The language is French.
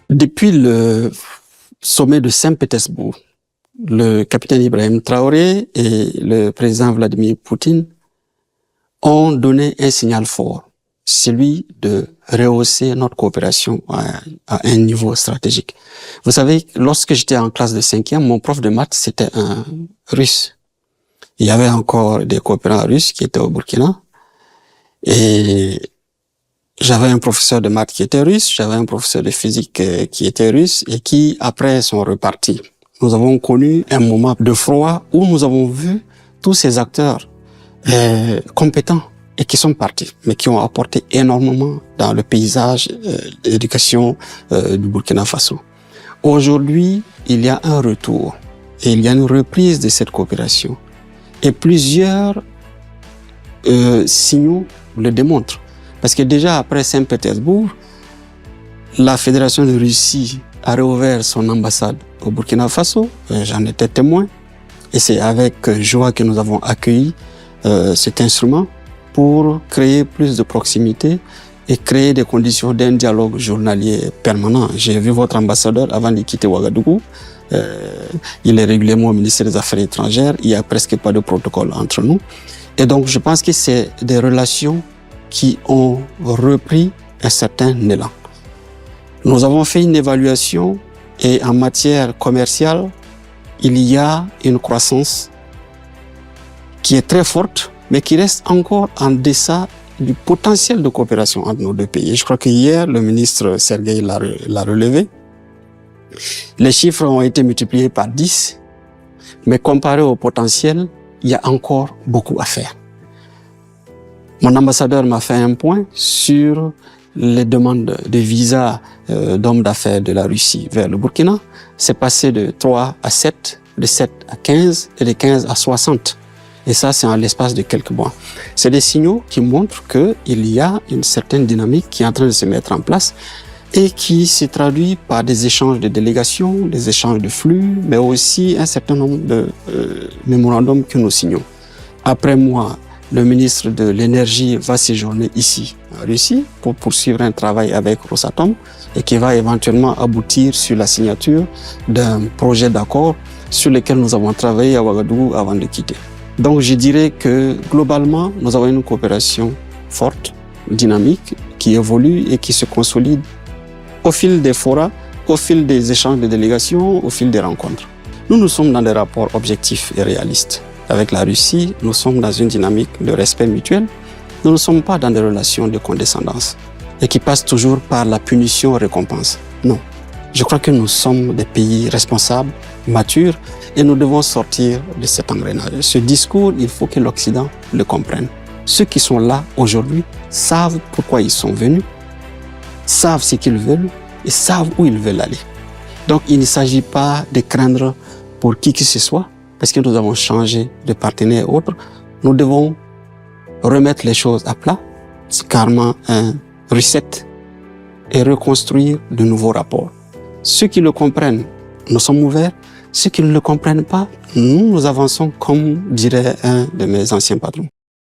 Depuis le sommet de Saint-Pétersbourg, le capitaine Ibrahim Traoré et le président Vladimir Poutine ont donné un signal fort, celui de rehausser notre coopération à un niveau stratégique. Vous savez, lorsque j'étais en classe de 5e, mon prof de maths, c'était un Russe. Il y avait encore des coopérants russes qui étaient au Burkina. Et j'avais un professeur de maths qui était russe, j'avais un professeur de physique qui était russe et qui, après, sont repartis. Nous avons connu un moment de froid où nous avons vu tous ces acteurs compétents et qui sont partis, mais qui ont apporté énormément dans le paysage d'éducation du Burkina Faso. Aujourd'hui, il y a un retour et il y a une reprise de cette coopération. Et plusieurs signaux le démontrent. Parce que déjà après Saint-Pétersbourg, la Fédération de Russie a réouvert son ambassade au Burkina Faso. J'en étais témoin. Et c'est avec joie que nous avons accueilli cet instrument pour créer plus de proximité et créer des conditions d'un dialogue journalier permanent. J'ai vu votre ambassadeur avant de quitter Ouagadougou. Il est régulièrement au ministère des Affaires étrangères. Il n'y a presque pas de protocole entre nous. Et donc, je pense que c'est des relations qui ont repris un certain élan. Nous avons fait une évaluation et en matière commerciale, il y a une croissance qui est très forte, mais qui reste encore en deçà du potentiel de coopération entre nos deux pays. Je crois que hier, le ministre Sergueï l'a relevé. Les chiffres ont été multipliés par 10, mais comparé au potentiel, il y a encore beaucoup à faire. Mon ambassadeur m'a fait un point sur les demandes de visa d'hommes d'affaires de la Russie vers le Burkina. C'est passé de 3 à 7, de 7 à 15 et de 15 à 60. Et ça, c'est en l'espace de quelques mois. C'est des signaux qui montrent qu'il y a une certaine dynamique qui est en train de se mettre en place et qui se traduit par des échanges de délégations, des échanges de flux, mais aussi un certain nombre de mémorandums que nous signons. Après moi, le ministre de l'Énergie va séjourner ici, en Russie, pour poursuivre un travail avec Rosatom et qui va éventuellement aboutir sur la signature d'un projet d'accord sur lequel nous avons travaillé à Ouagadougou avant de quitter. Donc je dirais que globalement, nous avons une coopération forte, dynamique, qui évolue et qui se consolide au fil des forats, au fil des échanges de délégations, au fil des rencontres. Nous sommes dans des rapports objectifs et réalistes. Avec la Russie, nous sommes dans une dynamique de respect mutuel. Nous ne sommes pas dans des relations de condescendance et qui passent toujours par la punition-récompense. Non. Je crois que nous sommes des pays responsables, matures, et nous devons sortir de cet engrenage. Ce discours, il faut que l'Occident le comprenne. Ceux qui sont là aujourd'hui savent pourquoi ils sont venus, savent ce qu'ils veulent et savent où ils veulent aller. Donc, il ne s'agit pas de craindre pour qui que ce soit, parce que nous avons changé de partenaire et autres. Nous devons remettre les choses à plat, c'est carrément un reset, et reconstruire de nouveaux rapports. Ceux qui le comprennent, nous sommes ouverts. Ceux qui ne le comprennent pas, nous avançons comme dirait un de mes anciens patrons.